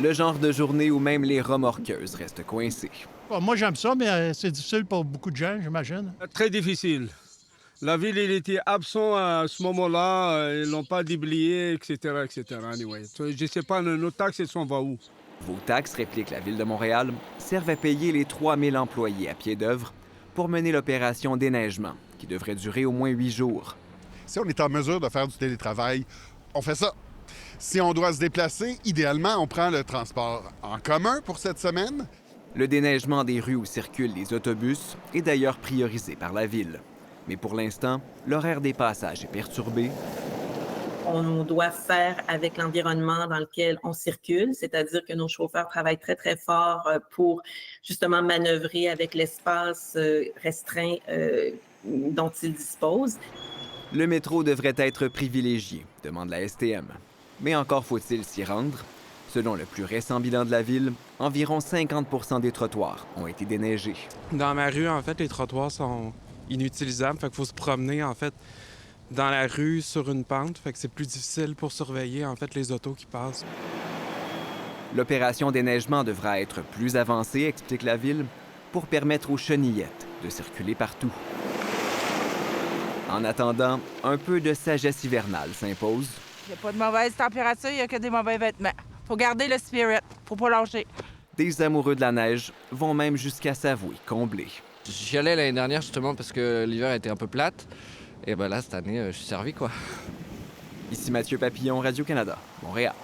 Le genre de journée où même les remorqueuses restent coincées. Bon, moi, j'aime ça, mais c'est difficile pour beaucoup de gens, j'imagine. Très difficile. La ville, il était absent à ce moment-là. Ils l'ont pas déblayé, etc., etc. Anyway. Je ne sais pas, nos taxes, elles s'en vont où? Vos taxes, réplique la Ville de Montréal, servent à payer les 3000 employés à pied d'œuvre pour mener l'opération déneigement, qui devrait durer au moins 8 jours. Si on est en mesure de faire du télétravail, on fait ça. Si on doit se déplacer, idéalement, on prend le transport en commun pour cette semaine. Le déneigement des rues où circulent les autobus est d'ailleurs priorisé par la Ville. Mais pour l'instant, l'horaire des passages est perturbé. On doit faire avec l'environnement dans lequel on circule, c'est-à-dire que nos chauffeurs travaillent très, très fort pour justement manœuvrer avec l'espace restreint dont ils disposent. Le métro devrait être privilégié, demande la STM. Mais encore faut-il s'y rendre. Selon le plus récent bilan de la Ville, environ 50 des trottoirs ont été déneigés. Dans ma rue, en fait, les trottoirs sont inutilisables. Fait qu'il faut se promener, en fait, dans la rue sur une pente. Fait que c'est plus difficile pour surveiller, en fait, les autos qui passent. L'opération déneigement devra être plus avancée, explique la Ville, pour permettre aux chenillettes de circuler partout. En attendant, un peu de sagesse hivernale s'impose. Il n'y a pas de mauvaise température, il n'y a que des mauvais vêtements. Faut garder le spirit, faut pas lâcher. Des amoureux de la neige vont même jusqu'à s'avouer comblés. J'y allais l'année dernière justement parce que l'hiver était un peu plate. Et ben là, cette année, je suis servi quoi. Ici Mathieu Papillon, Radio-Canada, Montréal.